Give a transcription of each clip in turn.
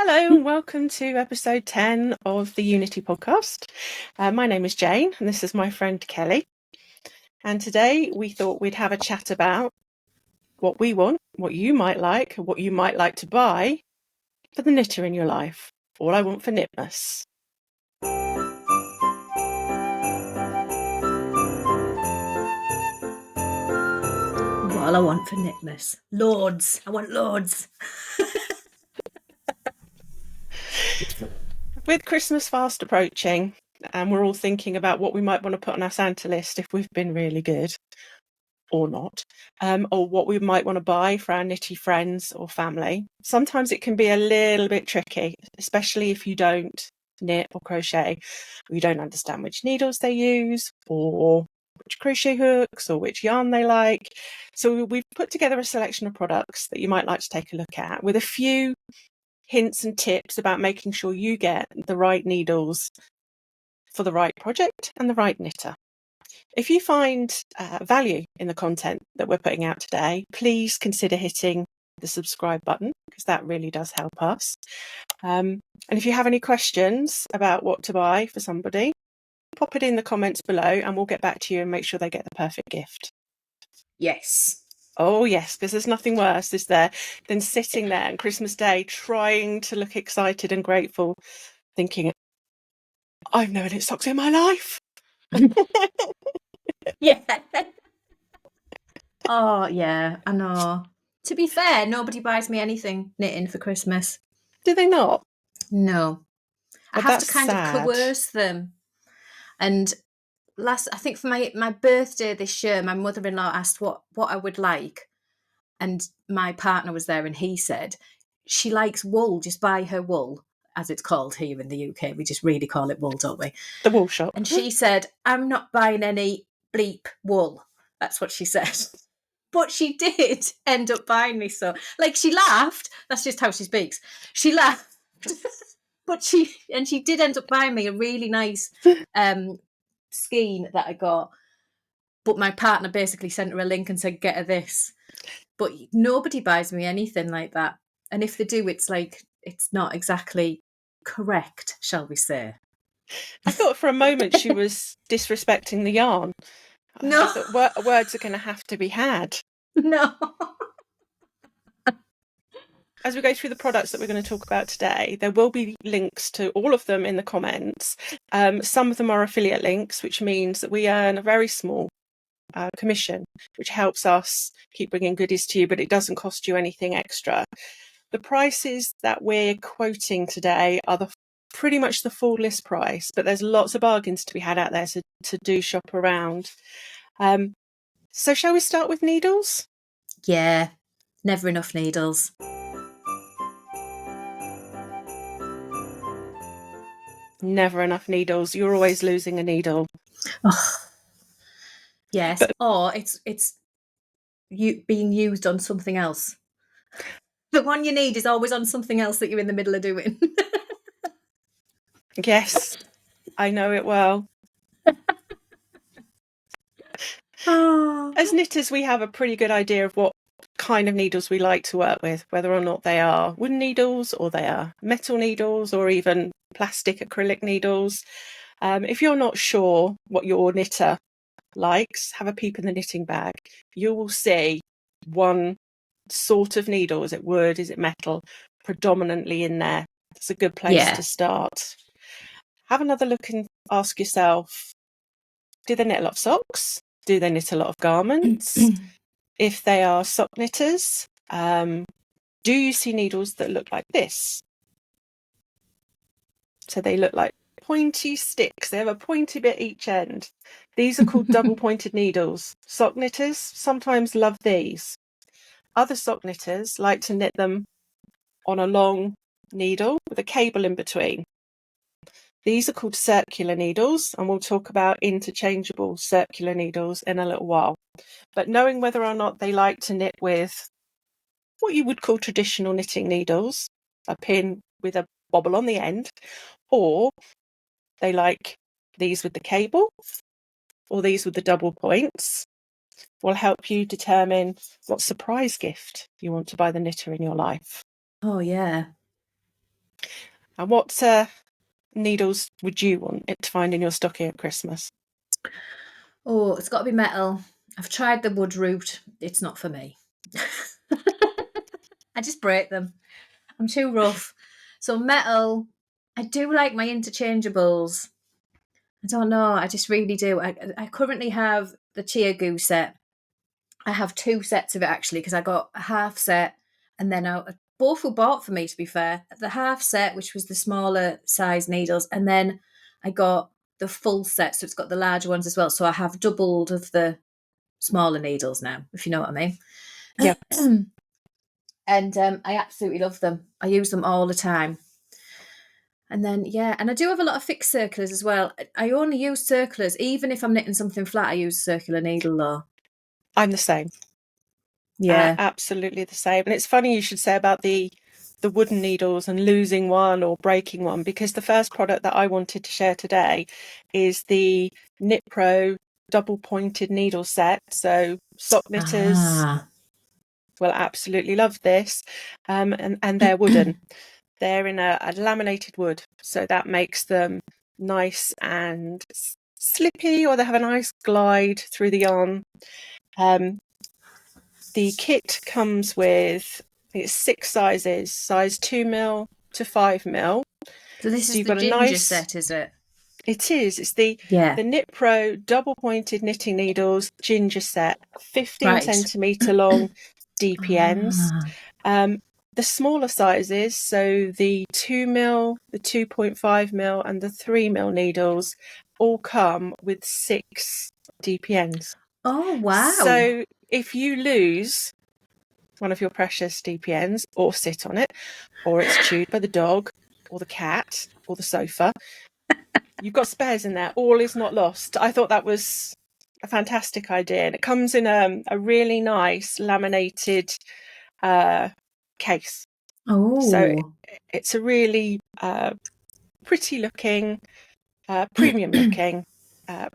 Hello and welcome to episode 10 of the EweKnitty Podcast. My name is Jane and this is my friend Kelly. And today we thought we'd have a chat about what we want, what you might like to buy for the knitter in your life. All I want for Knitmas. All I want for Knitmas. Loads. I want loads. With Christmas fast approaching, and we're all thinking about what we might want to put on our Santa list if we've been really good or not, or what we might want to buy for our knitty friends or family. Sometimes it can be a little bit tricky, especially if you don't knit or crochet, or you don't understand which needles they use, or which crochet hooks, or which yarn they like. So we've put together a selection of products that you might like to take a look at, with a few hints and tips about making sure you get the right needles for the right project and the right knitter. If you find value in the content that we're putting out today, please consider hitting the subscribe button, because that really does help us. And if you have any questions about what to buy for somebody, pop it in the comments below and we'll get back to you and make sure they get the perfect gift. Yes. Oh yes, because there's nothing worse, is there, than sitting there on Christmas Day trying to look excited and grateful, thinking, I've never knit socks in my life. Yeah. Oh, yeah, I know. To be fair, nobody buys me anything knitting for Christmas. Do they not? No. I have to kind sad. of coerce them. And I think for my birthday this year, my mother-in-law asked what I would like. And my partner was there and he said, she likes wool, just buy her wool, as it's called here in the UK. We just really call it wool, don't we? The wool shop. And she said, I'm not buying any bleep wool. That's what she said. But she did end up buying me so. Like, she laughed. That's just how she speaks. She laughed. But she did end up buying me a really nice skein that I got. But my partner basically sent her a link and said, get her this. But nobody buys me anything like that. And if they do, it's like, it's not exactly correct, shall we say. I thought for a moment she was disrespecting the yarn. No. I thought words are going to have to be had. No. As we go through the products that we're going to talk about today, there will be links to all of them in the comments. Some of them are affiliate links, which means that we earn a very small commission, which helps us keep bringing goodies to you, but it doesn't cost you anything extra. The prices that we're quoting today are pretty much the full list price, but there's lots of bargains to be had out there, so to do shop around. So shall we start with needles? Yeah, never enough needles. Never enough needles. You're always losing a needle. Oh. Yes, or it's being used on something else. The one you need is always on something else that you're in the middle of doing. Yes, I know it well. As knitters, we have a pretty good idea of what kind of needles we like to work with, whether or not they are wooden needles or they are metal needles or even plastic acrylic needles. If you're not sure what your knitter likes, have a peep in the knitting bag. You will see one sort of needle. Is it wood? Is it metal? Predominantly in there. It's a good place to start. Have another look and ask yourself, do they knit a lot of socks? Do they knit a lot of garments? If they are sock knitters, do you see needles that look like this? So they look like pointy sticks. They have a pointy bit each end. These are called double pointed needles. Sock knitters sometimes love these. Other sock knitters like to knit them on a long needle with a cable in between. These are called circular needles, and we'll talk about interchangeable circular needles in a little while. But knowing whether or not they like to knit with what you would call traditional knitting needles, a pin with a bobble on the end, or they like these with the cable, or these with the double points, will help you determine what surprise gift you want to buy the knitter in your life. Oh, yeah. And what needles would you want it to find in your stocking at Christmas? Oh, it's got to be metal. I've tried the wood route. It's not for me. I just break them. I'm too rough. So metal, I do like my interchangeables. I don't know. I just really do. I currently have the Chia Goo set. I have 2 sets of it actually because I got a half set and then both were bought for me, to be fair. The half set, which was the smaller size needles, and then I got the full set, so it's got the larger ones as well. So I have doubled of the smaller needles now, if you know what I mean. Yeah. And I absolutely love them. I use them all the time. And then, and I do have a lot of fixed circulars as well. I only use circulars, even if I'm knitting something flat, I use a circular needle though. I'm the same. Yeah. Absolutely the same. And it's funny you should say about the wooden needles and losing one or breaking one, because the first product that I wanted to share today is the KnitPro double pointed needle set. So sock knitters will absolutely love this. And they're wooden. They're in a laminated wood, so that makes them nice and slippy, or they have a nice glide through the yarn. The kit comes with, it's 6 sizes, size 2mm to 5mm. So this is the ginger set, is it? It is. It's the KnitPro double pointed knitting needles ginger set, 15 centimetre long DPNs. The smaller sizes, so the 2mm, the 2.5mm and the 3mm needles, all come with 6 DPNs. Oh, wow. So if you lose one of your precious DPNs, or sit on it, or it's chewed by the dog or the cat or the sofa, you've got spares in there. All is not lost. I thought that was a fantastic idea. And it comes in a really nice laminated case. Oh. So it's a really pretty looking, premium looking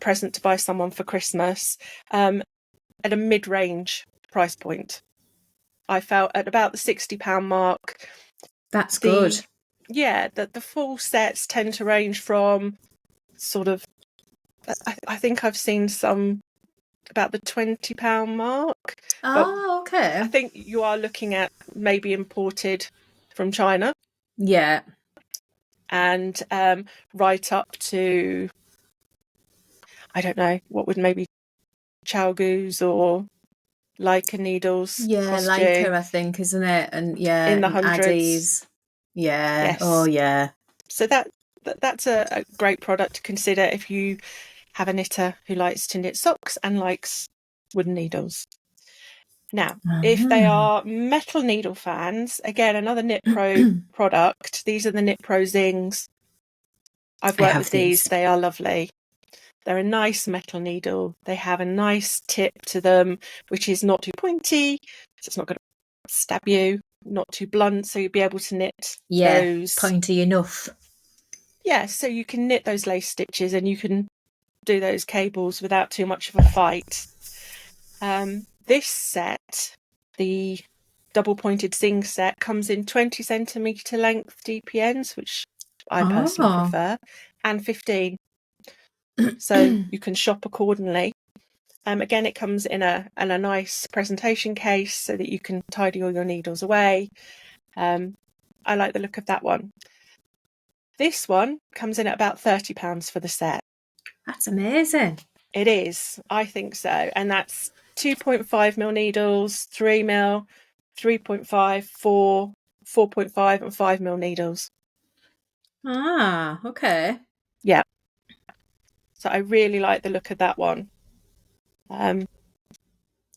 present to buy someone for Christmas at a mid-range price point. I felt at about the £60 mark. That's good. Yeah, the full sets tend to range from sort of, I think I've seen some about the £20 mark. Oh, okay. I think you are looking at maybe imported from China. Yeah. And right up to, I don't know, what would maybe Chalgoos or Leica needles. Yeah, Leica, I think, isn't it? And in the hundreds. Addies. Yeah. Yes. Oh, yeah. So that's a great product to consider if you have a knitter who likes to knit socks and likes wooden needles. Now, if they are metal needle fans, again, another KnitPro product. These are the KnitPro Zings. I've worked with these. They are lovely. They're a nice metal needle. They have a nice tip to them, which is not too pointy, so it's not going to stab you, not too blunt, so you'll be able to knit those. Pointy enough. Yeah, so you can knit those lace stitches and you can do those cables without too much of a fight. This set, the double pointed Zing set, comes in 20 centimetre length DPNs, which I personally prefer, and 15. So you can shop accordingly. Again, it comes in a nice presentation case so that you can tidy all your needles away. I like the look of that one. This one comes in at about £30 for the set. That's amazing. It is. I think so. And that's 2.5mm needles, 3mm, 3.5, 4, 4.5 and 5mm needles. Okay. Yeah. So I really like the look of that one.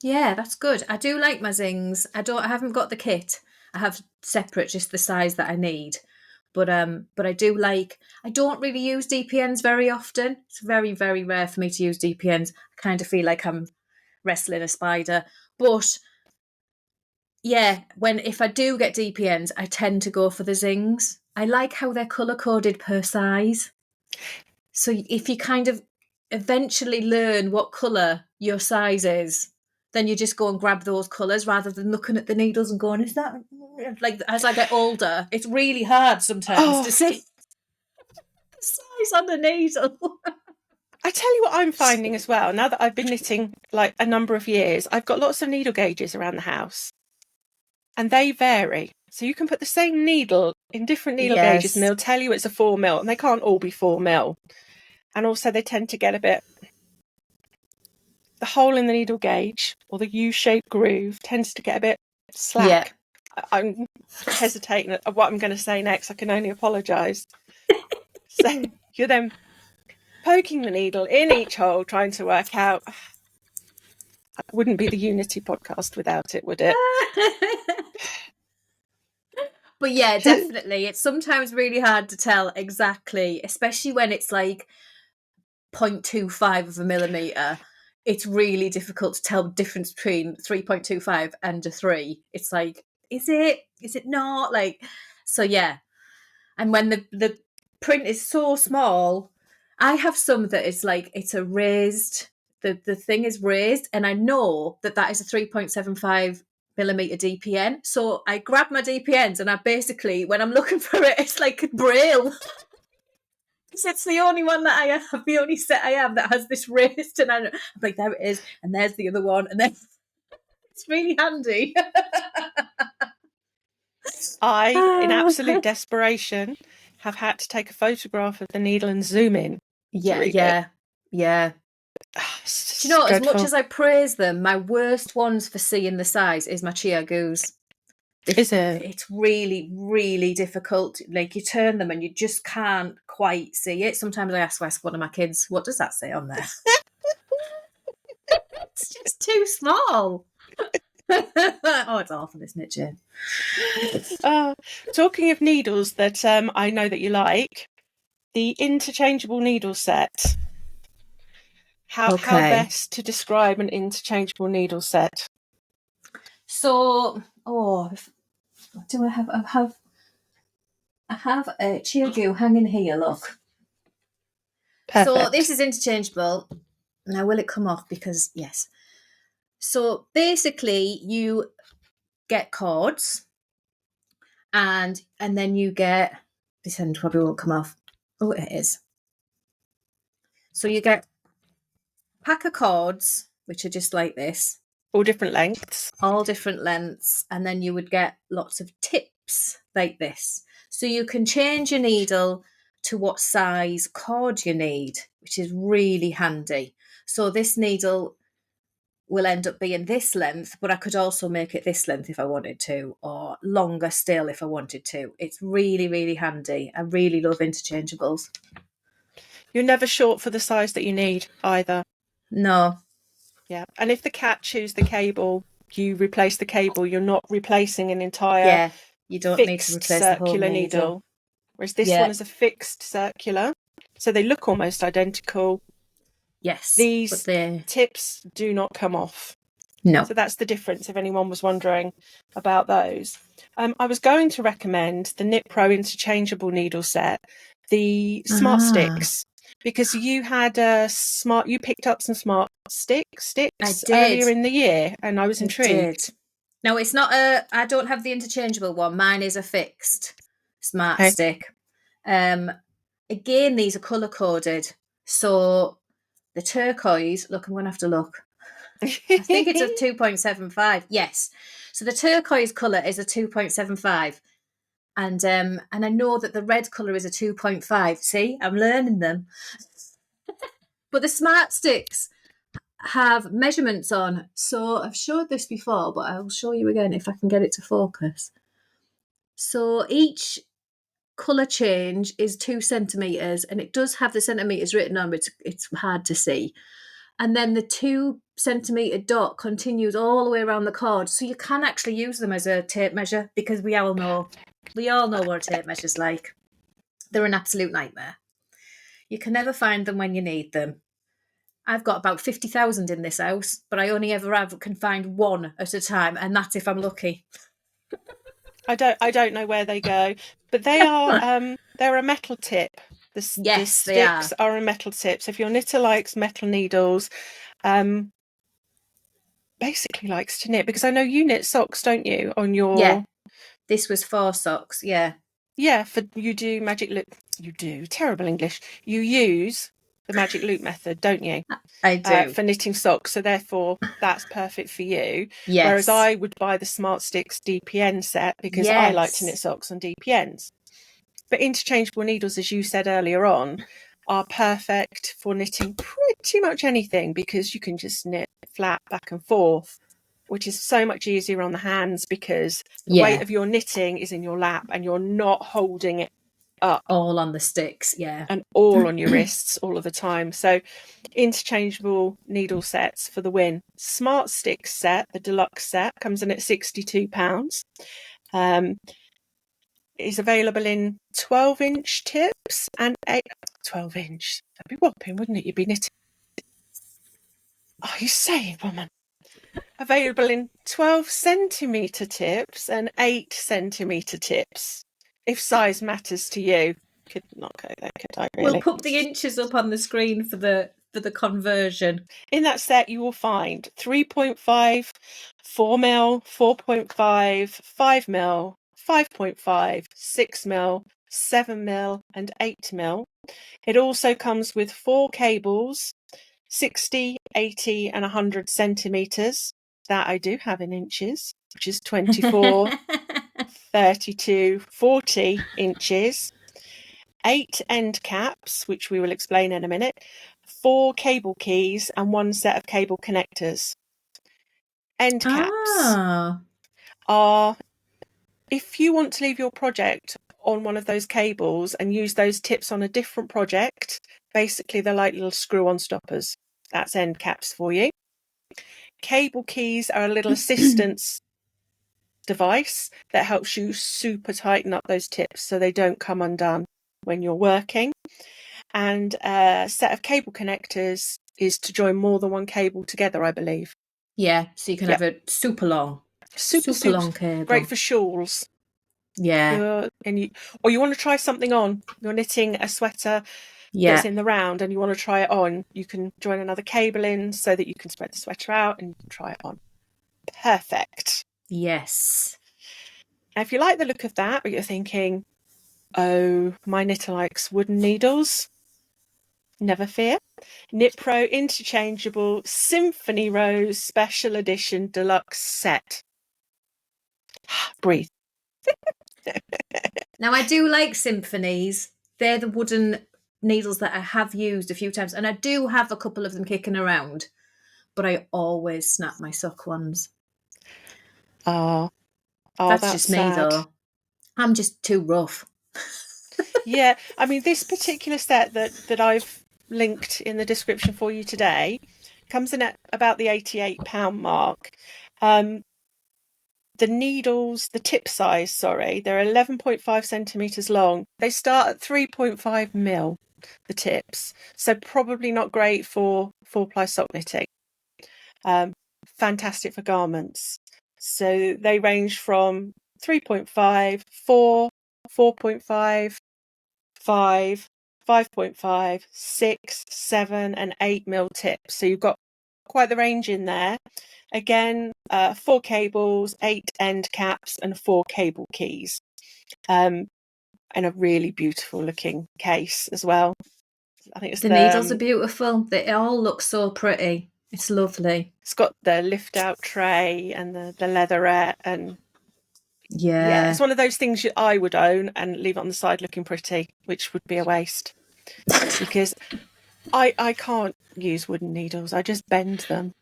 Yeah, that's good. I do like my Zings. I haven't got the kit. I have separate, just the size that I need. But I do like, I don't really use DPNs very often. It's very, very rare for me to use DPNs. I kind of feel like I'm wrestling a spider. But yeah, if I do get DPNs, I tend to go for the Zings. I like how they're colour coded per size. So if you kind of eventually learn what colour your size is, then you just go and grab those colours rather than looking at the needles and going, is that... Like, as I get older, it's really hard sometimes to see the size on the needle. I tell you what I'm finding as well, now that I've been knitting like a number of years, I've got lots of needle gauges around the house and they vary. So you can put the same needle in different needle gauges and they'll tell you it's a 4mm, and they can't all be 4mm. And also they tend to get a bit... The hole in the needle gauge or the U-shaped groove tends to get a bit slack. Yeah. I'm hesitating at what I'm going to say next. I can only apologise. So you're then poking the needle in each hole, trying to work out... It wouldn't be the EweKnitty podcast without it, would it? But yeah, definitely. It's sometimes really hard to tell exactly, especially when it's like 0.25 of a millimetre. It's really difficult to tell the difference between 3.25 and a 3. It's like, is it not? Like, so yeah. And when the print is so small, I have some that is like, it's a raised, the thing is raised, and I know that is a 3.75 millimetre DPN. So I grab my DPNs and I basically, when I'm looking for it, it's like Braille. It's the only one that I have, the only set I have that has this raised, and I'm like, there it is, and there's the other one, and then it's really handy. I, in absolute desperation, have had to take a photograph of the needle and zoom in. Yeah. Do you know, dreadful. As much as I praise them, my worst ones for seeing the size is my Chia Goos. Is it? It's really, really difficult. Like, you turn them and you just can't quite see it. Sometimes I ask one of my kids, what does that say on there? It's just too small. Oh, it's awful, isn't it, Jane? Talking of needles that I know that you like, the interchangeable needle set. How best to describe an interchangeable needle set? So, what do I have? I have a Chia Goo hanging here, look. Perfect. So this is interchangeable. Now, will it come off? Because, yes. So basically, you get cords, and then you get... This end probably won't come off. Oh, it is. So you get a pack of cords, which are just like this. All different lengths. All different lengths. And then you would get lots of tips like this. So you can change your needle to what size cord you need, which is really handy. So this needle will end up being this length, but I could also make it this length if I wanted to, or longer still if I wanted to. It's really, really handy. I really love interchangeables. You're never short for the size that you need either. No. Yeah. And if the cat chews the cable, you replace the cable. You're not replacing an entire you don't need to replace the whole needle. Whereas this one is a fixed circular. So they look almost identical. Yes. These tips do not come off. No. So that's the difference, if anyone was wondering about those. I was going to recommend the KnitPro interchangeable needle set, the Smart Stix, because you had you picked up some Smart Stix earlier in the year, and I was intrigued. No, it's not I don't have the interchangeable one. Mine is a fixed Smart Stick. Again, these are colour coded. So the turquoise, look, I'm going to have to look. I think it's a 2.75. Yes. So the turquoise colour is a 2.75. And I know that the red colour is a 2.5. See, I'm learning them. But the Smart Stix have measurements on. So I've showed this before, but I'll show you again if I can get it to focus. So each colour change is 2 centimetres, and it does have the centimetres written on, but it's hard to see. And then the 2 centimetre dot continues all the way around the cord, so you can actually use them as a tape measure, because we all know what a tape measure's like. They're an absolute nightmare. You can never find them when you need them. I've got about 50,000 in this house, but I only ever can find one at a time, and that's if I'm lucky. I don't know where they go, but they are they're a metal tip. The sticks are a metal tip. So if your knitter likes metal needles, basically likes to knit, because I know you knit socks, don't you? On your Yeah, this was 4 socks. Yeah, you do magic loop. You do terrible English. You use the magic loop method, don't you? I do. For knitting socks, so therefore that's perfect for you. Yes. Whereas I would buy the Smart Stix DPN set because I like to knit socks on DPNs. But interchangeable needles, as you said earlier on, are perfect for knitting pretty much anything, because you can just knit flat back and forth, which is so much easier on the hands, because the weight of your knitting is in your lap and you're not holding it up all on the sticks, yeah, and all on your wrists all of the time. So interchangeable needle sets for the win. Smart Stix set, the deluxe set, comes in at £62. Is available in 12-inch tips and 12-inch. That'd be whopping, wouldn't it? You'd be knitting. Oh, you saying, woman? Available in 12-centimetre tips and 8-centimetre tips. If size matters to you. Could not go there, could I, really? We'll put the inches up on the screen for the conversion. In that set, you will find 3.5, 4mm, 4.5, 5mm, 5.5, 6mm, 7mm, and 8mm. It also comes with 4 cables, 60, 80, and 100 centimetres. That I do have in inches, which is 24, 32, 40 inches. 8 end caps, which we will explain in a minute, 4 cable keys, and 1 set of cable connectors. End caps are, if you want to leave your project on one of those cables and use those tips on a different project, basically they're like little screw-on stoppers. That's end caps for you. Cable keys are a little assistance device that helps you super tighten up those tips so they don't come undone when you're working. And a set of cable connectors is to join more than one cable together, I believe. Yeah, so you can have a super long cable. Great for shawls. Yeah. Or you want to try something on. You're knitting a sweater that's in the round and you want to try it on. You can join another cable in so that you can spread the sweater out and you can try it on. Perfect. Yes. Now, if you like the look of that, but you're thinking, oh, my knitter likes wooden needles, never fear. KnitPro Interchangeable Symfonie Rose Special Edition Deluxe Set. Breathe. Now, I do like Symfonies. They're the wooden needles that I have used a few times, and I do have a couple of them kicking around, but I always snap my sock ones. That's just sad. me, though. I'm just too rough. Yeah, I mean, this particular set that I've linked in the description for you today comes in at about the £88 mark. The needles, the tip size, they're 11.5 centimetres long. They start at 3.5mm, the tips. So probably not great for 4-ply sock knitting. Fantastic for garments. So they range from 3.5, 4, 4.5, 5, 5.5, 6, 7 and 8mm tips. So you've got quite the range in there. Again, 4 cables, 8 end caps and 4 cable keys. And a really beautiful looking case as well. I think it's the needles are beautiful. They all look so pretty. It's lovely. It's got the lift out tray and the leatherette, and yeah, it's one of those things I would own and leave it on the side looking pretty, which would be a waste because I can't use wooden needles. I just bend them.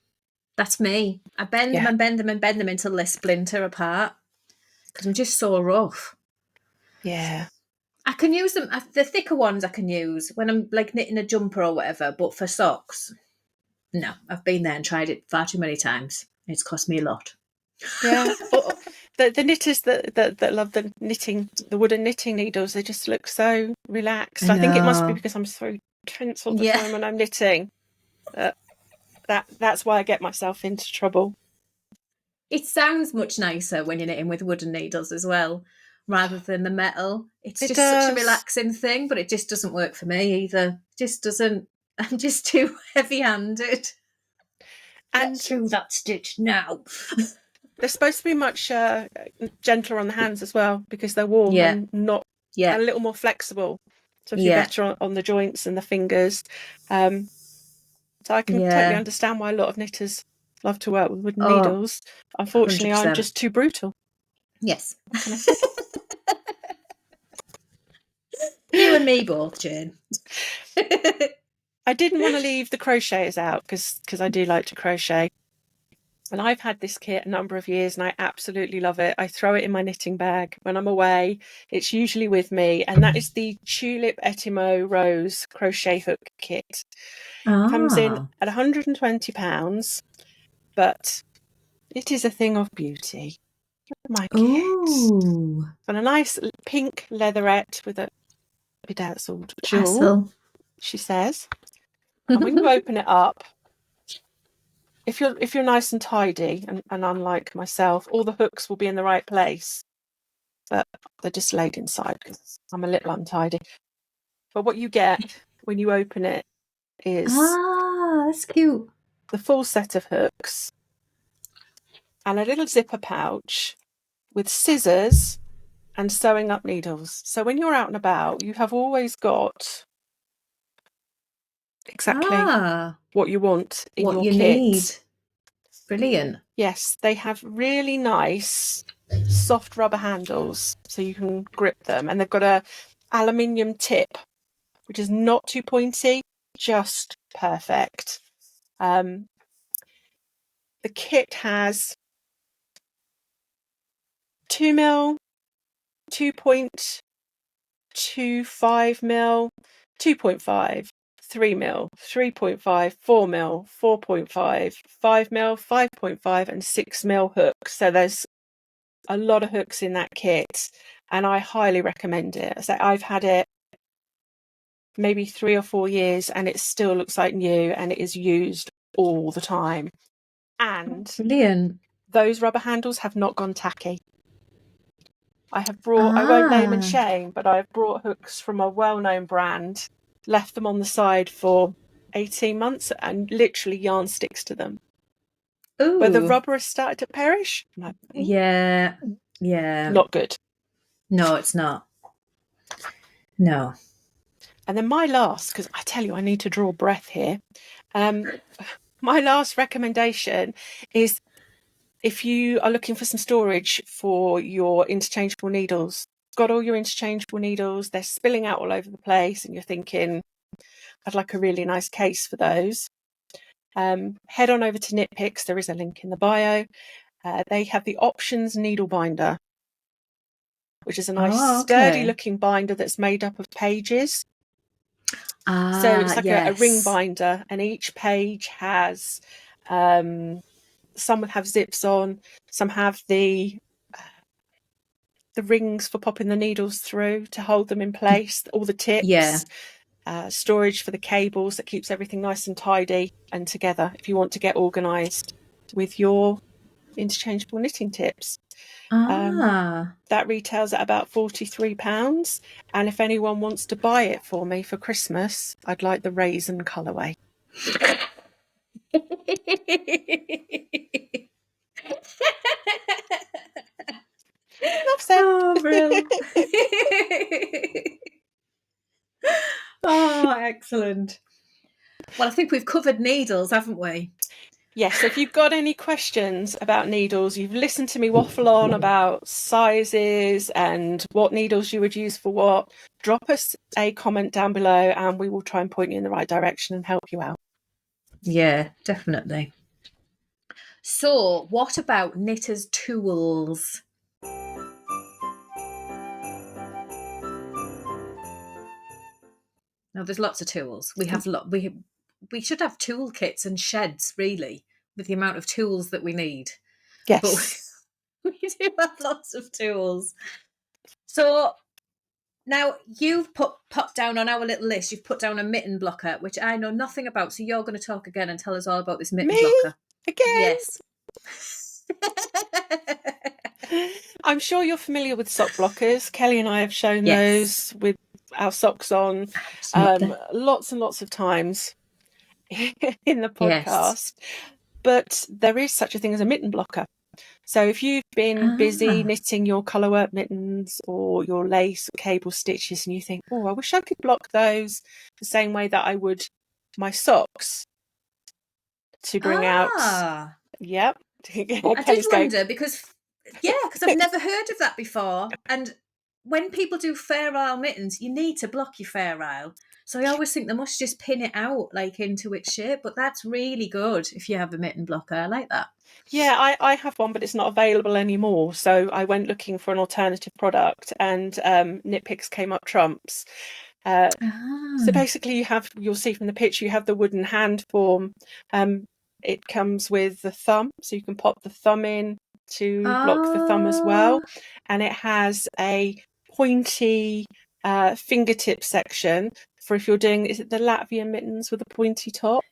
That's me. I bend them and bend them and bend them until they splinter apart because I'm just so rough. Yeah. I can use them. The thicker ones I can use when I'm like knitting a jumper or whatever, but for socks, no. I've been there and tried it far too many times. It's cost me a lot. Yeah. The knitters that love the wooden knitting needles, they just look so relaxed. I think it must be because I'm so tense all the time when I'm knitting. That's why I get myself into trouble. It sounds much nicer when you're knitting with wooden needles as well, rather than the metal. It's just such a relaxing thing, but it just doesn't work for me either. It just doesn't. I'm just too heavy-handed. And get through that stitch now. they're supposed to be much gentler on the hands as well, because they're warm and not a little more flexible. So if you're better on the joints and the fingers. So I can totally understand why a lot of knitters love to work with wooden needles. Unfortunately, 100%. I'm just too brutal. Yes. You and me both, Jane. I didn't want to leave the crocheters out because I do like to crochet. And I've had this kit a number of years and I absolutely love it. I throw it in my knitting bag when I'm away. It's usually with me. And that is the Tulip Etimo Rose crochet hook kit. Comes in at £120, but it is a thing of beauty. My kit. And a nice pink leatherette with a bedazzled jewel, she says. And when you open it up, if you're nice and tidy, and unlike myself, all the hooks will be in the right place, but they're just laid inside because I'm a little untidy. But what you get when you open it is that's cute. The full set of hooks and a little zipper pouch with scissors and sewing up needles. So when you're out and about, you have always got exactly what you want in your kit. Need. Brilliant. Yes, they have really nice soft rubber handles so you can grip them, and they've got a aluminium tip which is not too pointy, just perfect. The kit has 2mm, 2.25mm, 2.5, 3mm, 3.5, 4mm, 4.5, 5mm, 5.5 and 6mm hooks. So there's a lot of hooks in that kit and I highly recommend it. So I've had it maybe 3 or 4 years and it still looks like new and it is used all the time. And brilliant. Those rubber handles have not gone tacky. I have brought, I won't name and shame, but I've brought hooks from a well-known brand, left them on the side for 18 months and literally yarn sticks to them. Ooh. Where the rubber has started to perish. Like, yeah. Not good. No, it's not. No. And then my last, because I tell you, I need to draw breath here. My last recommendation is if you are looking for some storage for your interchangeable needles, got all your interchangeable needles, they're spilling out all over the place and you're thinking, I'd like a really nice case for those. Head on over to KnitPicks, there is a link in the bio. They have the Options Needle Binder, which is a nice sturdy looking binder that's made up of pages. So it's like a ring binder and each page has, some will have zips on, some have the rings for popping the needles through to hold them in place, all the tips, storage for the cables that keeps everything nice and tidy and together if you want to get organised with your interchangeable knitting tips. That retails at about £43, and if anyone wants to buy it for me for Christmas, I'd like the raisin colourway. Oh, brilliant. Oh, excellent. Well, I think we've covered needles, haven't we? Yes, if you've got any questions about needles, you've listened to me waffle on about sizes and what needles you would use for what, drop us a comment down below and we will try and point you in the right direction and help you out. Yeah, definitely. So, what about knitters' tools? Now, there's lots of tools. We have we should have toolkits and sheds, really, with the amount of tools that we need. Yes. But we do have lots of tools. So now you've popped down on our little list, you've put down a mitten blocker, which I know nothing about. So you're going to talk again and tell us all about this mitten blocker. Again? Yes. I'm sure you're familiar with sock blockers. Kelly and I have shown those with our socks on lots and lots of times in the podcast. but there is such a thing as a mitten blocker. So if you've been busy knitting your colourwork mittens or your lace or cable stitches and you think, oh, I wish I could block those the same way that I would my socks to bring out. Yep. I did wonder because I've never heard of that before. And when people do Fair Isle mittens, you need to block your Fair Isle. So I always think they must just pin it out like into its shape. But that's really good if you have a mitten blocker. I like that. Yeah, I have one, but it's not available anymore. So I went looking for an alternative product, and Knitpicks came up trumps. So basically, you'll see from the picture, you have the wooden hand form. It comes with the thumb, so you can pop the thumb in to block the thumb as well, and it has a pointy fingertip section for if you're doing, is it the Latvian mittens with a pointy top?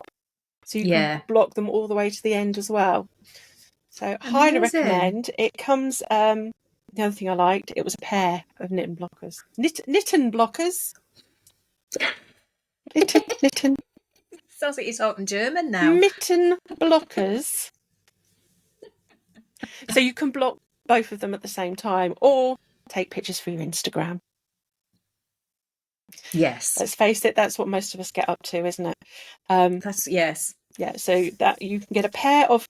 So you can block them all the way to the end as well. So highly recommend. It comes, the other thing I liked, it was a pair of Mitten Blockers. Mitten Blockers? Mitten. Sounds like you're talking German now. Mitten Blockers. So you can block both of them at the same time or take pictures for your Instagram. Yes. Let's face it, that's what most of us get up to, isn't it? Yes. Yeah, so that you can get a pair of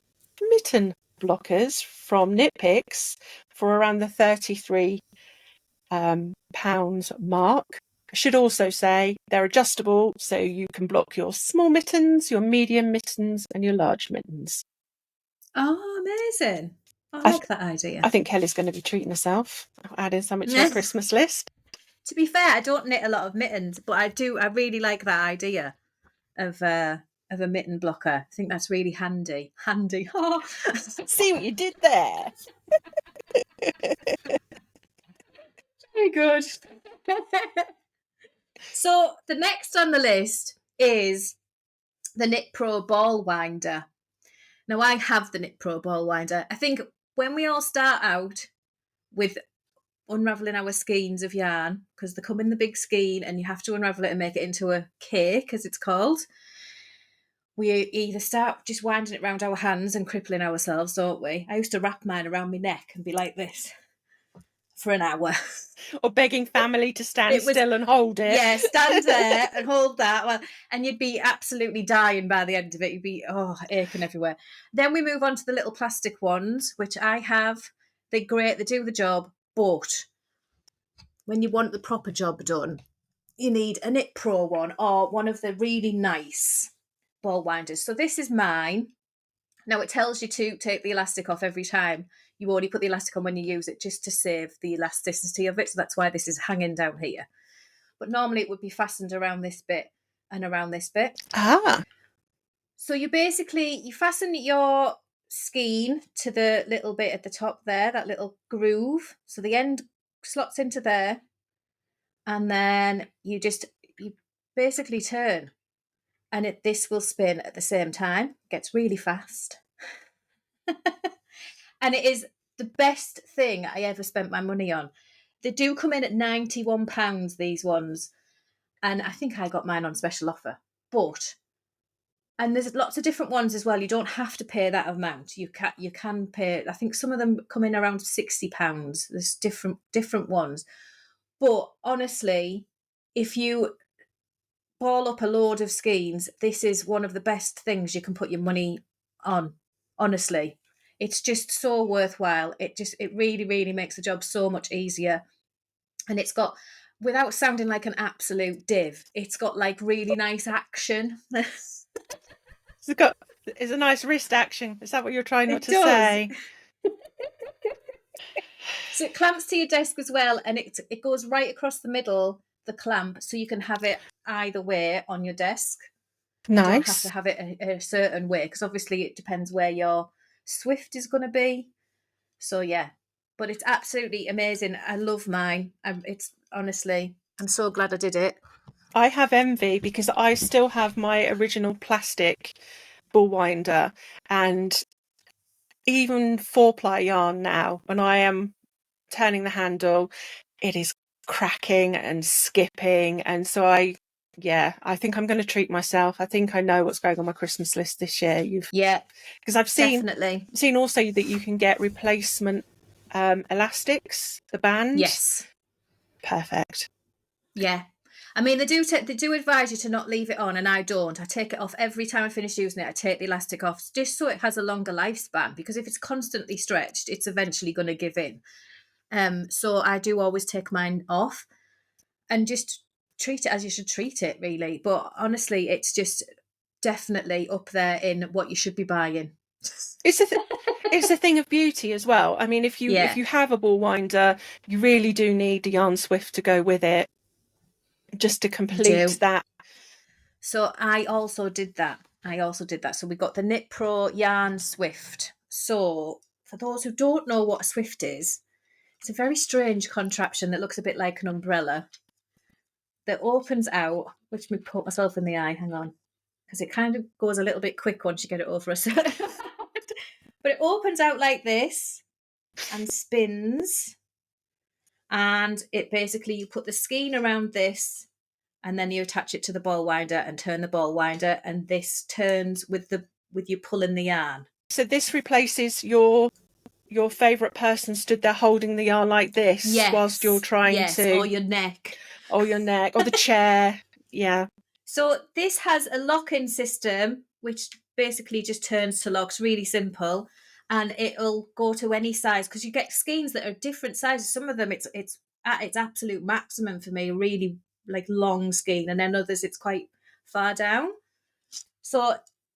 mitten blockers from Knitpicks for around the £33 mark. I should also say they're adjustable, so you can block your small mittens, your medium mittens, and your large mittens. Oh, amazing. I like that idea. I think Kelly's going to be treating herself, adding something to her Christmas list. To be fair, I don't knit a lot of mittens, but I really like that idea of a mitten blocker. I think that's really handy. See what you did there. Very good. So the next on the list is the KnitPro ball winder. Now I have the KnitPro ball winder. I think when we all start out with unravelling our skeins of yarn, because they come in the big skein and you have to unravel it and make it into a cake, as it's called, we either start just winding it around our hands and crippling ourselves, don't we? I used to wrap mine around my neck and be like this for an hour. Or begging family to stand still and hold it. Yeah, stand there and hold that. Well, and you'd be absolutely dying by the end of it. You'd be, aching everywhere. Then we move on to the little plastic ones, which I have. They're great. They do the job. But when you want the proper job done, you need a KnitPro one or one of the really nice ball winders. So this is mine. Now it tells you to take the elastic off every time. You only put the elastic on when you use it, just to save the elasticity of it. So that's why this is hanging down here. But normally it would be fastened around this bit and around this bit. So you fasten your skein to the little bit at the top there, that little groove. So the end slots into there. And then you basically turn. And this will spin at the same time. It gets really fast. And it is the best thing I ever spent my money on. They do come in at £91, these ones. And I think I got mine on special offer. And there's lots of different ones as well. You don't have to pay that amount. You can pay, I think some of them come in around £60. There's different ones. But honestly, if you ball up a load of skeins, this is one of the best things you can put your money on. Honestly, it's just so worthwhile. It really, really makes the job so much easier. And it's got, without sounding like an absolute div, it's got like really nice action. It's a nice wrist action. Is that what you're trying not to say? So it clamps to your desk as well, and it goes right across the middle, the clamp, so you can have it either way on your desk. Nice. You don't have to have it a certain way, because obviously it depends where your swift is going to be. So yeah, but it's absolutely amazing. I love mine. It's honestly, I'm so glad I did it. I have envy because I still have my original plastic ball winder, and even 4-ply yarn now, when I am turning the handle, it is cracking and skipping, and so I Yeah, I think I'm going to treat myself. I think I know what's going on my Christmas list this year. Because I've seen also that you can get replacement elastics, the band. Yes. Perfect. Yeah. I mean, they do advise you to not leave it on, and I don't. I take it off every time I finish using it. I take the elastic off just so it has a longer lifespan, because if it's constantly stretched, it's eventually going to give in. So I do always take mine off and just treat it as you should treat it, really. But honestly, it's just definitely up there in what you should be buying. It's a thing of beauty as well. I mean, if you have a ball winder, you really do need the yarn swift to go with it, just to complete that. So I also did that. So we got the KnitPro yarn swift. So for those who don't know what a swift is, it's a very strange contraption that looks a bit like an umbrella that opens out, which me put myself in the eye, hang on, because it kind of goes a little bit quick once you get it over a certain amount. But it opens out like this and spins, and it basically, you put the skein around this and then you attach it to the ball winder and turn the ball winder, and this turns with you pulling the yarn. So this replaces your favourite person stood there holding the yarn like this whilst you're trying to... or your neck. Or your neck, or the chair. Yeah. So this has a lock-in system, which basically just turns to locks, really simple, and it'll go to any size, because you get skeins that are different sizes. Some of them it's at its absolute maximum for me, really like long skein, and then others it's quite far down. So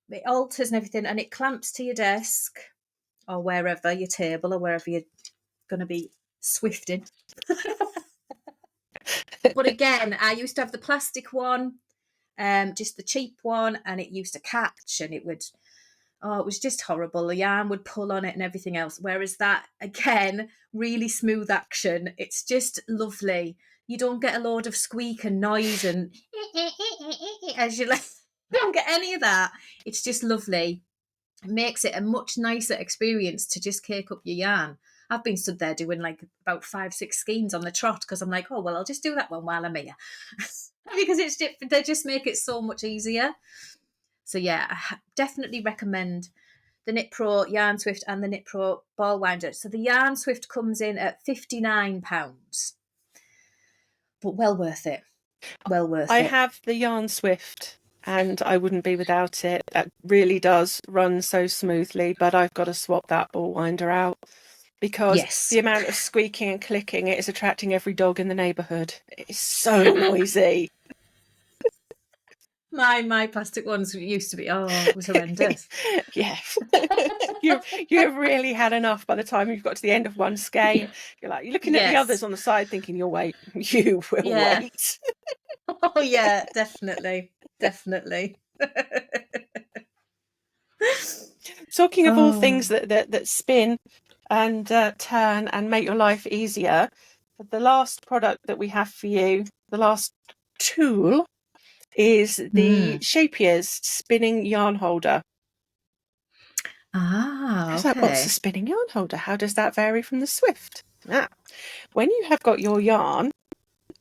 it alters and everything, and it clamps to your desk or wherever, your table or wherever you're going to be swifting. But again, I used to have the plastic one, just the cheap one, and it used to catch, and it was just horrible. The yarn would pull on it and everything else. Whereas that, again, really smooth action. It's just lovely. You don't get a load of squeak and noise and as you like. You don't get any of that. It's just lovely. It makes it a much nicer experience to just cake up your yarn. I've been stood there doing like about 5-6 skeins on the trot, because I'm like, oh, well, I'll just do that one while I'm here. Because they just make it so much easier. So yeah, I definitely recommend the KnitPro Yarn Swift and the KnitPro Ball Winder. So the Yarn Swift comes in at £59, but well worth it. Well worth it. I have the Yarn Swift, and I wouldn't be without it. That really does run so smoothly, but I've got to swap that ball winder out, because the amount of squeaking and clicking, it is attracting every dog in the neighbourhood. It is so noisy. My plastic ones used to be, it was horrendous. Yeah. You've really had enough by the time you've got to the end of one skein. You're looking at the others on the side thinking, you will wait. Oh yeah, definitely. Talking of all things that spin and turn and make your life easier, the last product that we have for you, the last tool, is the Scheepjes spinning yarn holder. Okay. What's the spinning yarn holder? How does that vary from the Swift? When you have got your yarn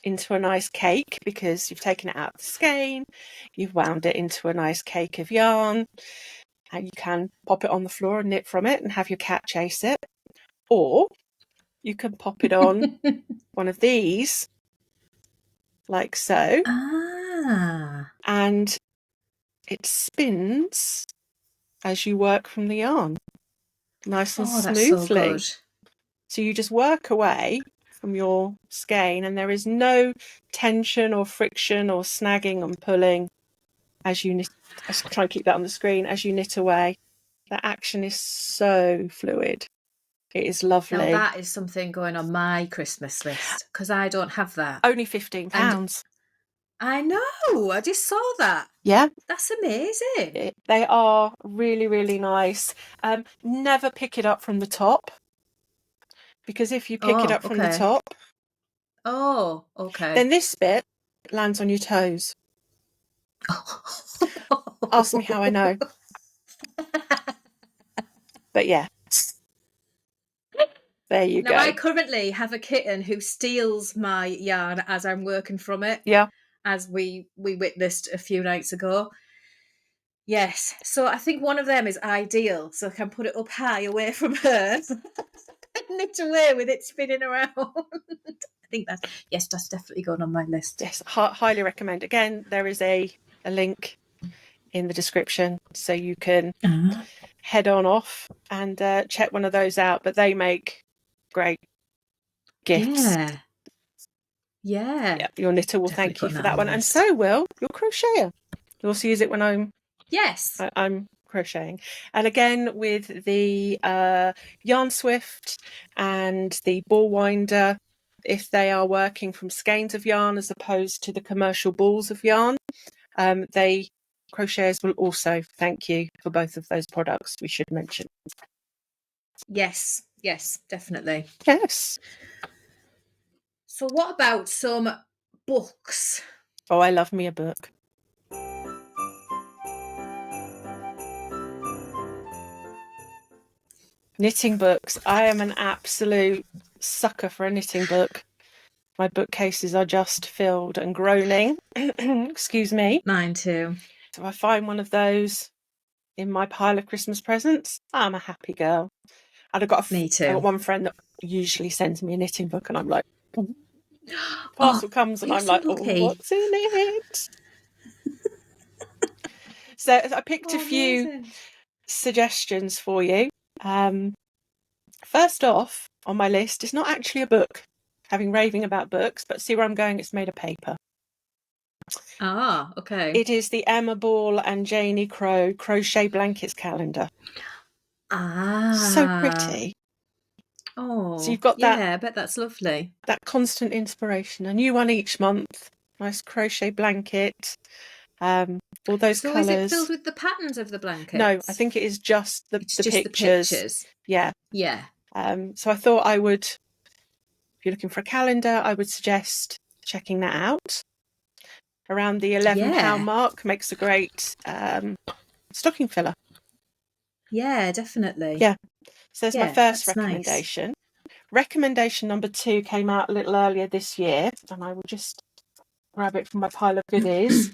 into a nice cake, because you've taken it out of the skein, you've wound it into a nice cake of yarn, and you can pop it on the floor and knit from it and have your cat chase it, or you can pop it on one of these, like so, and it spins as you work from the yarn, nice and smoothly. So you just work away from your skein, and there is no tension or friction or snagging and pulling as you knit. I try and keep that on the screen as you knit away. The action is so fluid. It is lovely. Now that is something going on my Christmas list, because I don't have that. Only £15. I know. I just saw that. Yeah. That's amazing. They are really, really nice. Never pick it up from the top, because if you pick it up from the top, then this bit lands on your toes. Ask me how I know. But yeah. There you go. Now, I currently have a kitten who steals my yarn as I'm working from it. Yeah. as we witnessed a few nights ago. Yes, so I think one of them is ideal, so I can put it up high away from her and knit away with it spinning around. I think that's definitely going on my list. Yes, highly recommend. Again, there is a link in the description, so you can head on off and check one of those out. But they make great gifts. Yeah. Your knitter will Definitely thank you putting for that that on one, the and list. so will your crocheter. You'll also use it when I'm crocheting. And again, with the Yarn Swift and the ball winder, if they are working from skeins of yarn as opposed to the commercial balls of yarn, crocheters will also thank you for both of those products, we should mention. Yes, definitely. Yes. So what about some books? Oh, I love me a book. Knitting books. I am an absolute sucker for a knitting book. My bookcases are just filled and groaning. Excuse me. Mine too. So I find one of those in my pile of Christmas presents, I'm a happy girl. And Me too. I've got one friend that usually sends me a knitting book, and I'm like, parcel comes, and I'm like, so lucky. oh, what's in it? So I picked a few suggestions for you. First off on my list, it's not actually a book, having raving about books, but see where I'm going, it's made of paper. Okay. It is the Emma Ball and Janie Crow Crochet Blankets Calendar. So pretty. Oh, so you've got that. I bet that's lovely. That constant inspiration, a new one each month, nice crochet blanket, all those colours. So is it filled with the patterns of the blankets? No, I think it is just the pictures. Yeah. So I thought I would, if you're looking for a calendar, I would suggest checking that out. Around the £11 mark, makes a great stocking filler. Yeah, definitely. Yeah. So there's my first recommendation. Nice. Recommendation number 2 came out a little earlier this year, and I will just grab it from my pile of goodies.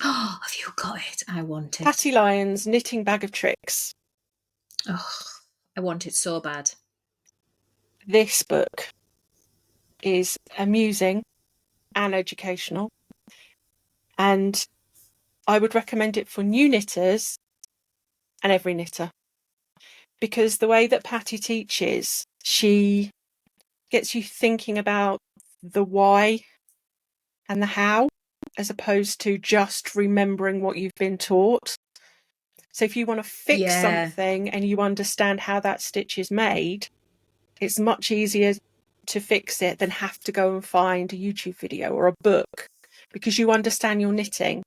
Oh, have you got it? I want it. Patty Lyon's Knitting Bag of Tricks. Oh, I want it so bad. This book is amusing and educational, and I would recommend it for new knitters and every knitter, because the way that Patty teaches, she gets you thinking about the why and the how, as opposed to just remembering what you've been taught. So if you want to fix something and you understand how that stitch is made, it's much easier to fix it than have to go and find a YouTube video or a book, because you understand your knitting.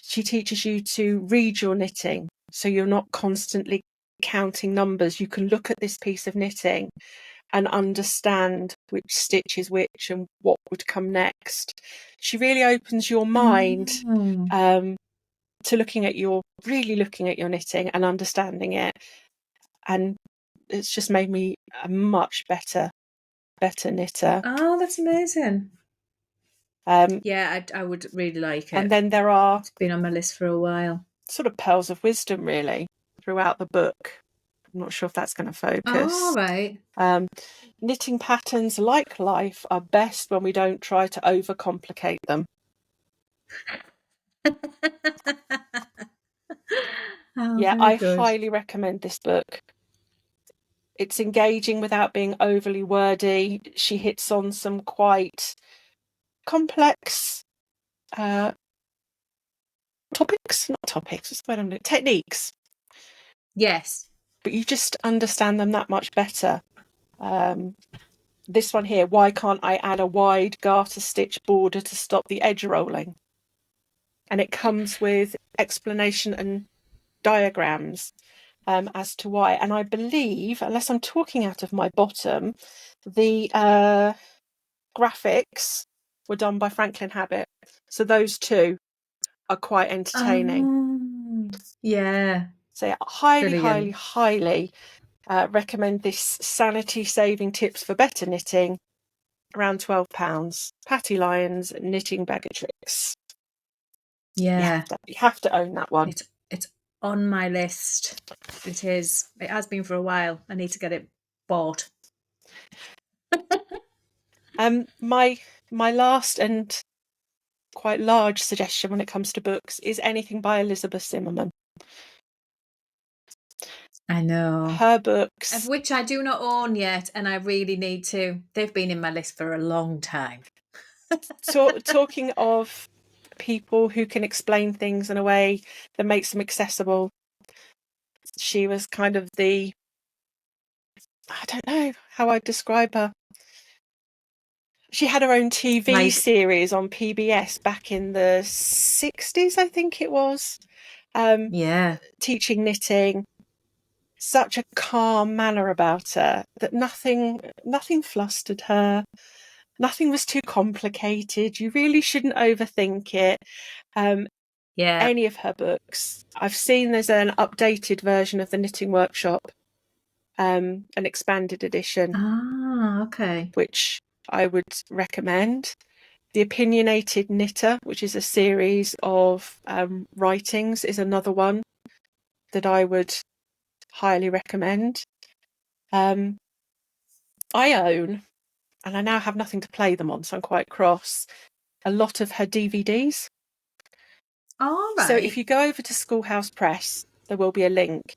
She teaches you to read your knitting, so you're not constantly counting numbers. You can look at this piece of knitting and understand which stitch is which and what would come next. She really opens your mind to looking at your knitting and understanding it. And it's just made me a much better knitter. Oh, that's amazing. I would really like it. And then there are... It's been on my list for a while. Sort of pearls of wisdom, really, throughout the book. I'm not sure if that's going to focus. Oh, right. Knitting patterns, like life, are best when we don't try to overcomplicate them. I highly recommend this book. It's engaging without being overly wordy. She hits on some quite complex techniques. Yes. But you just understand them that much better. This one here, why can't I add a wide garter stitch border to stop the edge rolling? And it comes with explanation and diagrams as to why. And I believe, unless I'm talking out of my bottom, the graphics were done by Franklin Habit. So those two are quite entertaining. So highly recommend this sanity saving tips for better knitting around £12. Patty Lyons Knitting Bag of Tricks. Yeah. You have to own that one. It's on my list. It is. It has been for a while. I need to get it bought. My last and quite large suggestion when it comes to books is anything by Elizabeth Zimmerman. I know. Her books, of which I do not own yet, and I really need to. They've been in my list for a long time. Talking of people who can explain things in a way that makes them accessible, she was kind of I don't know how I'd describe her. She had her own TV series on PBS back in the 60s, I think it was. Teaching knitting. Such a calm manner about her that nothing flustered her. Nothing was too complicated. You really shouldn't overthink it. Any of her books. I've seen there's an updated version of the Knitting Workshop, an expanded edition. Okay. Which I would recommend. The Opinionated Knitter, which is a series of writings, is another one that I would highly recommend. I own, and I now have nothing to play them on, so I'm quite cross, a lot of her DVDs. All right. So if you go over to Schoolhouse Press, there will be a link.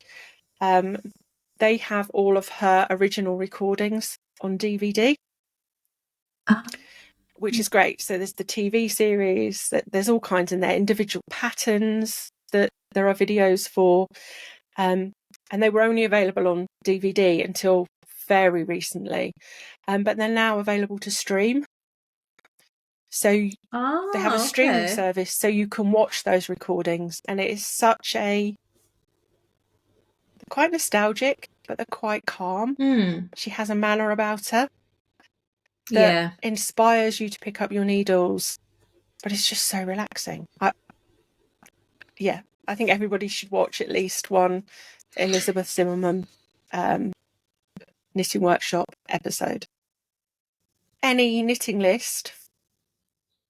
They have all of her original recordings on DVD. Which is great. So there's the TV series, there's all kinds in there, individual patterns that there are videos for. And they were only available on DVD until very recently. But they're now available to stream. So they have a streaming service so you can watch those recordings. And it is such they're quite nostalgic, but they're quite calm. She has a manner about her that inspires you to pick up your needles, but it's just so relaxing. I think everybody should watch at least one Elizabeth Zimmerman Knitting Workshop episode. Any knitting list?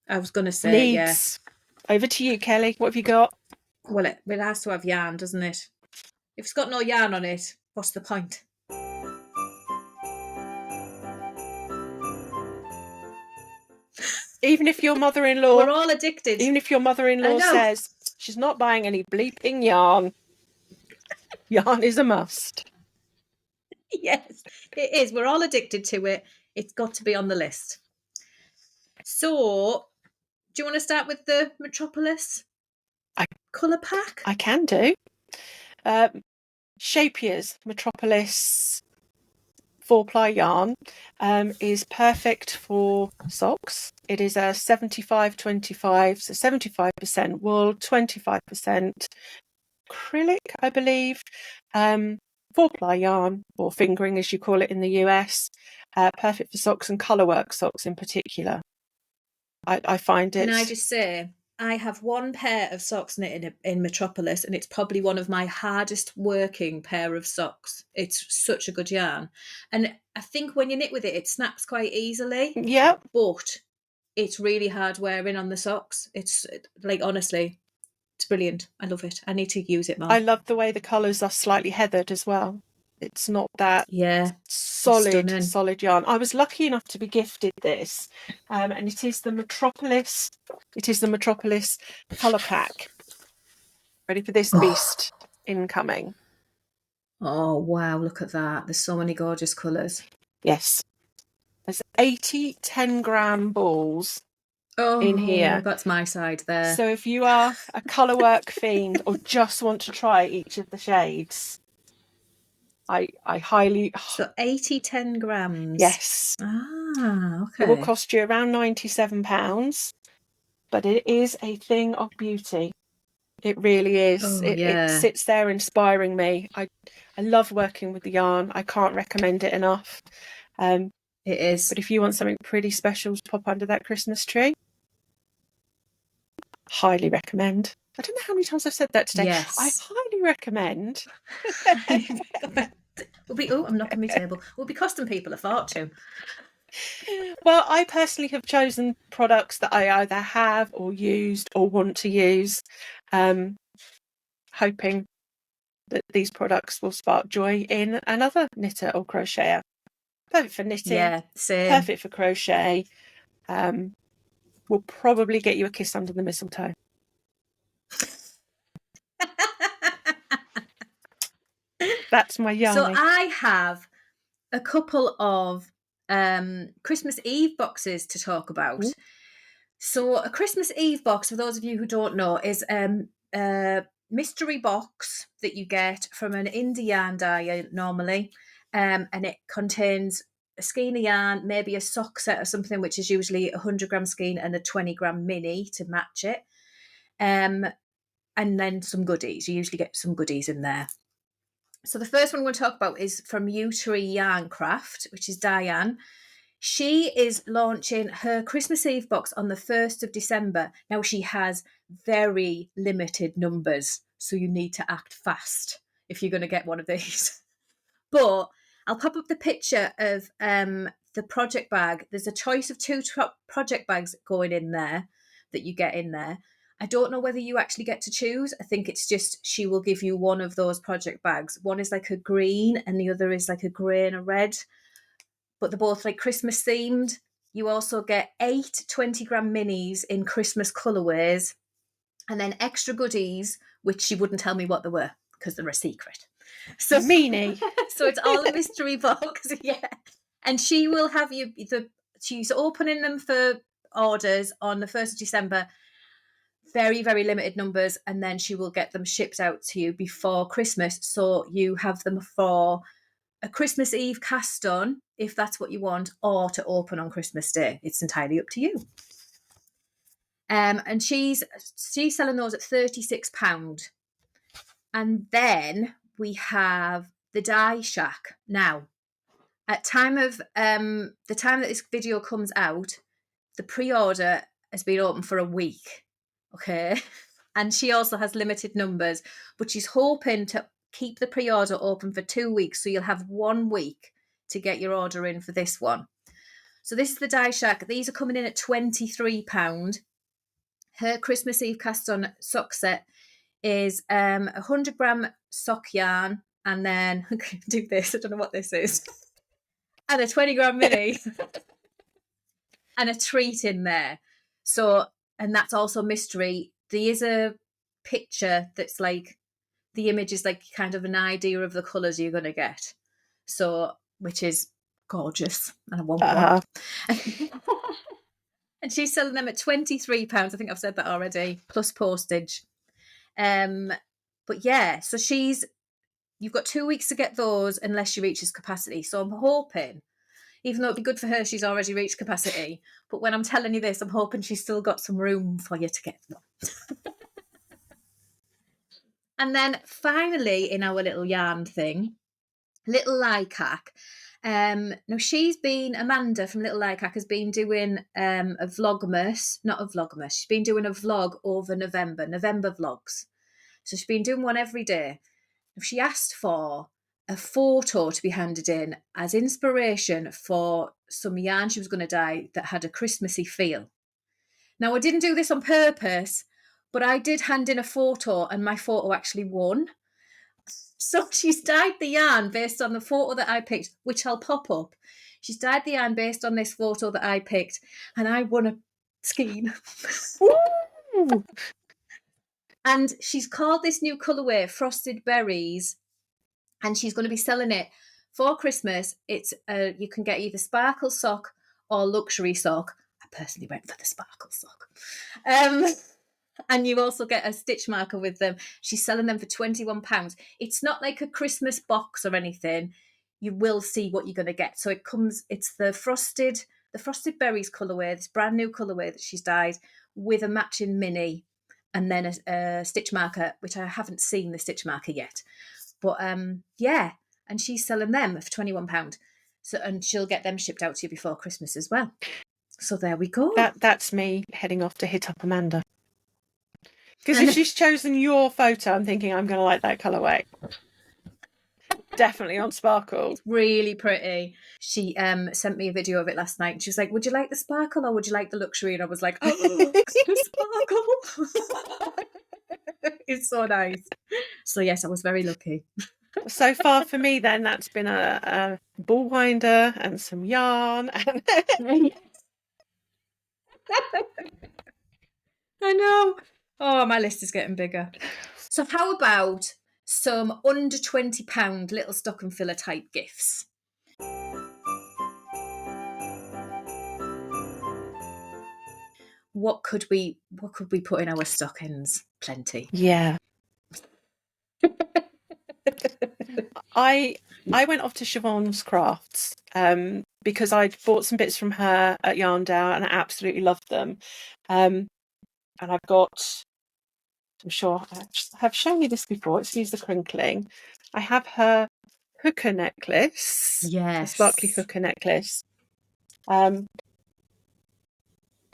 I was going to say, needs. Over to you, Kelly. What have you got? Well, it has to have yarn, doesn't it? If it's got no yarn on it, what's the point? Even if your mother-in-law... We're all addicted. Even if your mother-in-law says she's not buying any bleeping yarn, yarn is a must. Yes, it is. We're all addicted to it. It's got to be on the list. So, do you want to start with the Metropolis colour pack? I can do. Scheepjes Metropolis 4-ply yarn is perfect for socks. It is a 75-25, so 75% wool, 25% acrylic, I believe. 4-ply yarn, or fingering as you call it in the US. Perfect for socks and colourwork socks in particular. I find it... Can I just say, I have one pair of socks knitted in Metropolis, and it's probably one of my hardest working pair of socks. It's such a good yarn. And I think when you knit with it, it snaps quite easily. Yeah. But it's really hard wearing on the socks. It's like, honestly, it's brilliant. I love it. I need to use it more. I love the way the colours are slightly heathered as well. It's not that solid yarn. I was lucky enough to be gifted this, and it is the Metropolis. It is the Metropolis colour pack. Ready for this beast incoming? Oh wow! Look at that. There's so many gorgeous colours. Yes, there's 80 10-gram balls in here. That's my side there. So if you are a colourwork fiend or just want to try each of the shades, I highly... So 80 10 grams? Yes. Okay. It will cost you around £97, but it is a thing of beauty. It really is. It sits there inspiring me. I love working with the yarn. I can't recommend it enough. It is. But if you want something pretty special to pop under that Christmas tree, highly recommend. I don't know how many times I've said that today. Yes. I highly recommend. I'm knocking my table. We'll be costing people a fortune. Well, I personally have chosen products that I either have or used or want to use, hoping that these products will spark joy in another knitter or crocheter. Perfect for knitting, Yeah, same. perfect for crochet. Will probably get you a kiss under the mistletoe. That's my Janie. So I have a couple of Christmas Eve boxes to talk about. Ooh. So a Christmas Eve box, for those of you who don't know, is a mystery box that you get from an indie yarn dyer normally, and it contains a skein of yarn, maybe a sock set or something, which is usually a 100-gram skein and a 20-gram mini to match it, and then some goodies. You usually get some goodies in there. So the first one we're going to talk about is from EweKnitty Yarn Craft, which is Diane. She is launching her Christmas Eve box on the 1st of December. Now, she has very limited numbers, so you need to act fast if you're going to get one of these. But I'll pop up the picture of the project bag. There's a choice of 2 project bags going in there that you get in there. I don't know whether you actually get to choose. I think it's just she will give you one of those project bags. One is like a green and the other is like a grey and a red. But they're both like Christmas themed. You also get 8 20-gram minis in Christmas colourways and then extra goodies, which she wouldn't tell me what they were because they're a secret. So meanie. So it's all a mystery box, yeah. And she will have you, she's opening them for orders on the 1st of December. Very, very limited numbers, and then she will get them shipped out to you before Christmas. So you have them for a Christmas Eve cast on, if that's what you want, or to open on Christmas Day. It's entirely up to you. And she's selling those at £36. And then we have the Die Shack. Now, at the time that this video comes out, the pre-order has been open for a week. Okay. And she also has limited numbers, but she's hoping to keep the pre-order open for 2 weeks. So you'll have 1 week to get your order in for this one. So this is the Die Shack. These are coming in at £23. Her Christmas Eve cast on sock set is 100-gram sock yarn. And then, I'm going to do this. I don't know what this is. And a 20-gram mini. And a treat in there. So, and that's also mystery. There is a picture that's like, the image is like kind of an idea of the colours you're going to get. So, which is gorgeous. And I want one. And she's selling them at £23. I think I've said that already, plus postage. But yeah, so you've got 2 weeks to get those unless she reaches capacity. So I'm hoping, even though it'd be good for her, she's already reached capacity. But when I'm telling you this, I'm hoping she's still got some room for you to get them. And then finally, in our little yarn thing, Little Lycac. Now Amanda from Little Lycac has been doing a Vlogmas, not a Vlogmas. She's been doing a vlog over November vlogs. So she's been doing one every day. She asked for a photo to be handed in as inspiration for some yarn she was going to dye that had a Christmassy feel. Now, I didn't do this on purpose, but I did hand in a photo and my photo actually won. So she's dyed the yarn based on the photo that I picked, which I'll pop up. She's dyed the yarn based on this photo that I picked, and I won a skein. And she's called this new colourway Frosted Berries, and she's going to be selling it for Christmas. It's you can get either sparkle sock or luxury sock. I personally went for the sparkle sock. And you also get a stitch marker with them. She's selling them for £21. It's not like a Christmas box or anything. You will see what you're going to get. So it's the frosted berries colourway, this brand new colourway that she's dyed with a matching mini and then a stitch marker, which I haven't seen the stitch marker yet. But yeah, and she's selling them for £21. So, and she'll get them shipped out to you before Christmas as well. So there we go. That's me heading off to hit up Amanda. Because if she's chosen your photo, I'm thinking I'm going to like that colourway. Definitely on sparkle. It's really pretty. She sent me a video of it last night. And she was like, would you like the sparkle or would you like the luxury? And I was like, oh, the sparkle. It's so nice. So yes, I was very lucky. So far for me then, that's been a ball winder and some yarn. I know. Oh, my list is getting bigger. So how about some under £20 little stocking filler type gifts? What could we put in our stockings? Plenty. Yeah. I went off to Siobhan's Crafts because I'd bought some bits from her at Yarndale and I absolutely loved them. And I've got, I'm sure I have shown you this before. Excuse the crinkling. I have her hooker necklace. Yes. The sparkly hooker necklace. And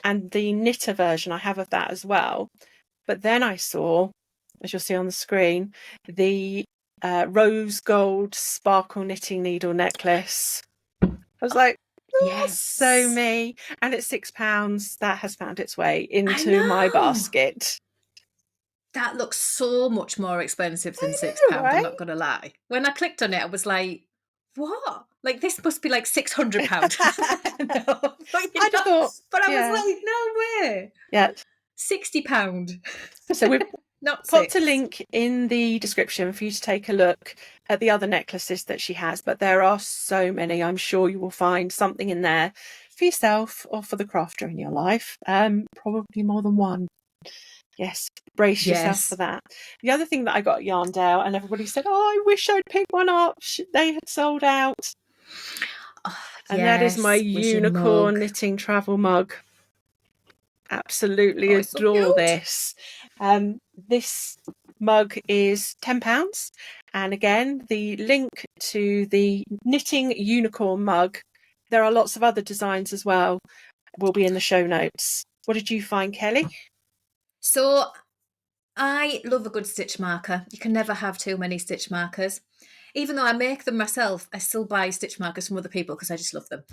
the knitter version I have of that as well. But then I saw, as you'll see on the screen, the rose gold sparkle knitting needle necklace. I was like, yes, so me. And it's £6. That has found its way into my basket. That looks so much more expensive than £6, right? I'm not going to lie. When I clicked on it, I was like, what? Like, this must be like £600. No, but I was like, no way. Yeah. £60. So we've not popped a link in the description for you to take a look at the other necklaces that she has, but there are so many. I'm sure you will find something in there for yourself or for the crafter in your life. Probably more than one. Yes, brace yourself for that. The other thing that I got at Yarndale, and everybody said, oh, I wish I'd picked one up. They had sold out. And that is my unicorn knitting travel mug. Absolutely adore this. This mug is £10. And again, the link to the knitting unicorn mug, there are lots of other designs as well, will be in the show notes. What did you find, Kelly? So I love a good stitch marker. You can never have too many stitch markers. Even though I make them myself, I still buy stitch markers from other people because I just love them.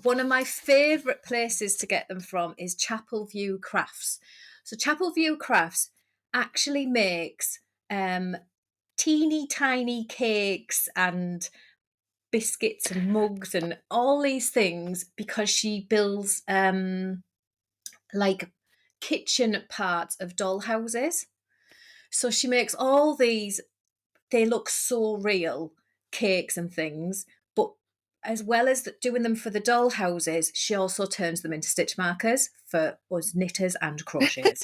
One of my favourite places to get them from is Chapel View Crafts. So Chapel View Crafts actually makes teeny tiny cakes and biscuits and mugs and all these things because she builds like kitchen parts of doll houses. So she makes all these, they look so real, cakes and things, but as well as doing them for the doll houses, she also turns them into stitch markers for us knitters and crocheters.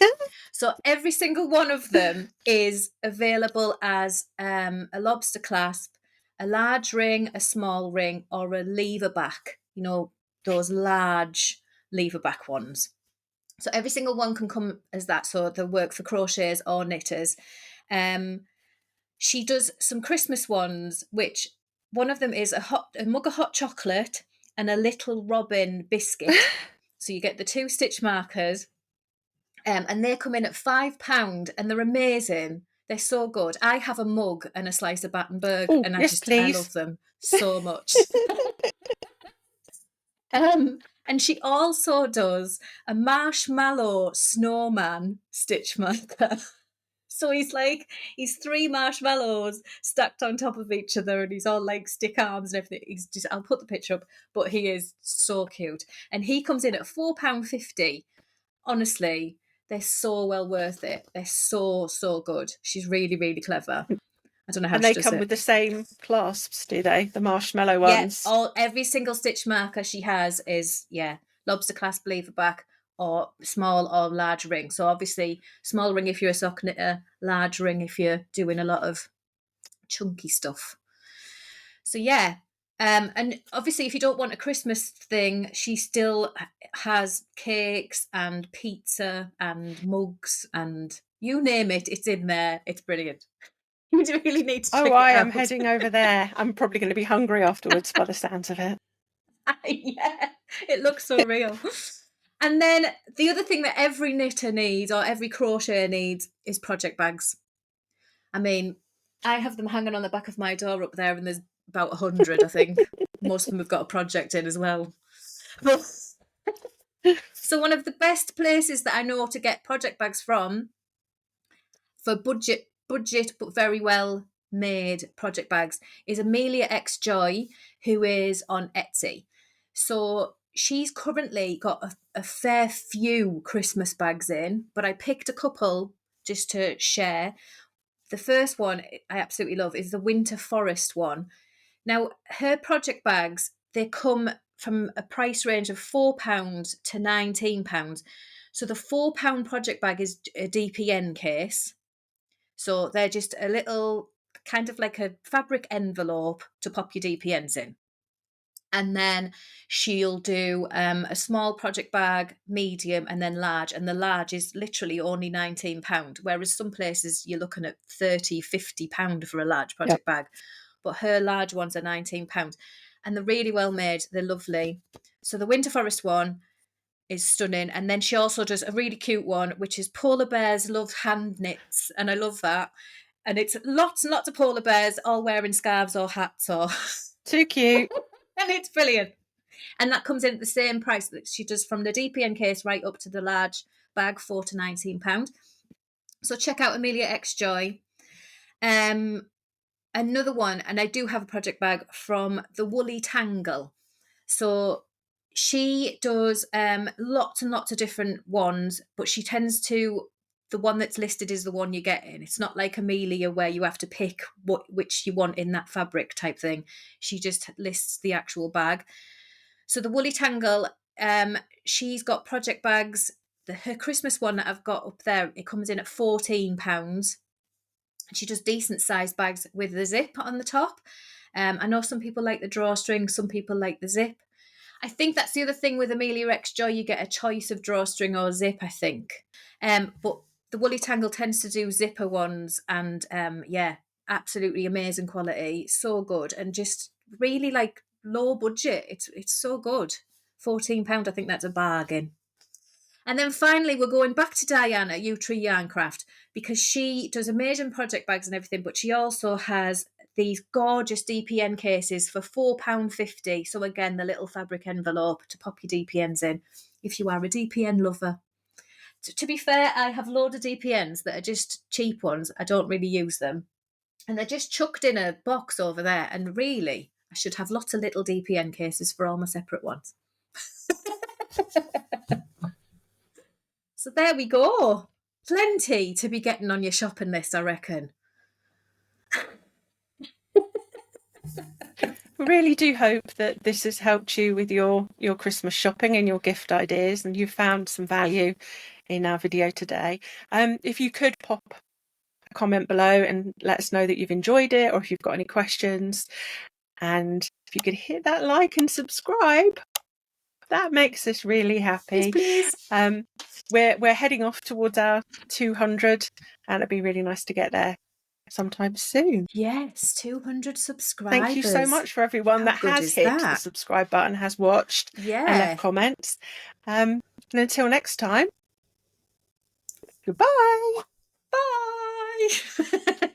So every single one of them is available as a lobster clasp, a large ring, a small ring, or a lever back, you know, those large lever back ones. So every single one can come as that. So they'll work for crocheters or knitters. She does some Christmas ones, which one of them is a mug of hot chocolate and a little robin biscuit. So you get the 2 stitch markers, and they come in at £5, and they're amazing. They're so good. I have a mug and a slice of Battenberg, and I love them so much. And she also does a marshmallow snowman stitch marker. So he's 3 marshmallows stacked on top of each other, and he's all like stick arms and everything. He's just, I'll put the picture up, but he is so cute. And he comes in at £4.50. Honestly, they're so well worth it. They're so, so good. She's really, really clever. I don't know how she does it. And they come with the same clasps, do they? The marshmallow ones? Yeah, every single stitch marker she has is, lobster clasp, lever back, or small or large ring. So obviously, small ring if you're a sock knitter, large ring if you're doing a lot of chunky stuff. So yeah, and obviously if you don't want a Christmas thing, she still has cakes and pizza and mugs and you name it, it's in there. It's brilliant. You really need to check it out. I am heading over there. I'm probably going to be hungry afterwards by the sounds of it. Yeah, it looks so real. And then the other thing that every knitter needs or every crocheter needs is project bags. I mean, I have them hanging on the back of my door up there, and there's about 100, I think. Most of them have got a project in as well. But, so one of the best places that I know to get project bags from for budget but very well made project bags is Amelia X Joy, who is on Etsy. So she's currently got a fair few Christmas bags in, but I picked a couple just to share. The first one I absolutely love is the Winter Forest one. Now, her project bags, they come from a price range of £4 to £19. So the £4 project bag is a DPN case. So they're just a little, kind of like a fabric envelope to pop your DPNs in. And then she'll do a small project bag, medium, and then large. And the large is literally only £19, whereas some places you're looking at £30, £50 for a large project bag. But her large ones are £19. And they're really well made. They're lovely. So the Winter Forest one is stunning. And then she also does a really cute one, which is Polar Bears Love Hand Knits. And I love that. And it's lots and lots of polar bears all wearing scarves or hats or... Too cute. And it's brilliant. And that comes in at the same price that she does from the DPN case right up to the large bag, £4 to £19. So check out Amelia X Joy. Another one, and I do have a project bag from the Woolly Tangle. So she does lots and lots of different ones, but she tends to, the one that's listed is the one you're getting. It's not like Amelia where you have to pick which you want in that fabric type thing. She just lists the actual bag. So the Woolly Tangle, she's got project bags. Her Christmas one that I've got up there, it comes in at £14. She does decent sized bags with the zip on the top. I know some people like the drawstring, some people like the zip. I think that's the other thing with Amelia X Joy, you get a choice of drawstring or zip, I think. But the Woolly Tangle tends to do zipper ones, and absolutely amazing quality, so good, and just really like low budget. It's so good. £14, I think that's a bargain. And then finally, we're going back to Diana, Tree Yarncraft, because she does amazing project bags and everything, but she also has these gorgeous DPN cases for £4.50. So again, the little fabric envelope to pop your DPNs in if you are a DPN lover. To be fair, I have loads of DPNs that are just cheap ones. I don't really use them. And they're just chucked in a box over there. And really, I should have lots of little DPN cases for all my separate ones. So there we go. Plenty to be getting on your shopping list, I reckon. We really do hope that this has helped you with your Christmas shopping and your gift ideas, and you've found some value in our video today. If you could pop a comment below and let us know that you've enjoyed it, or if you've got any questions, and if you could hit that like and subscribe, that makes us really happy. Yes, please. We're heading off towards our 200, and it'd be really nice to get there sometime soon. Yes, 200 subscribers. Thank you so much for everyone that has hit the subscribe button, has watched, and left comments. And until next time, goodbye. Bye.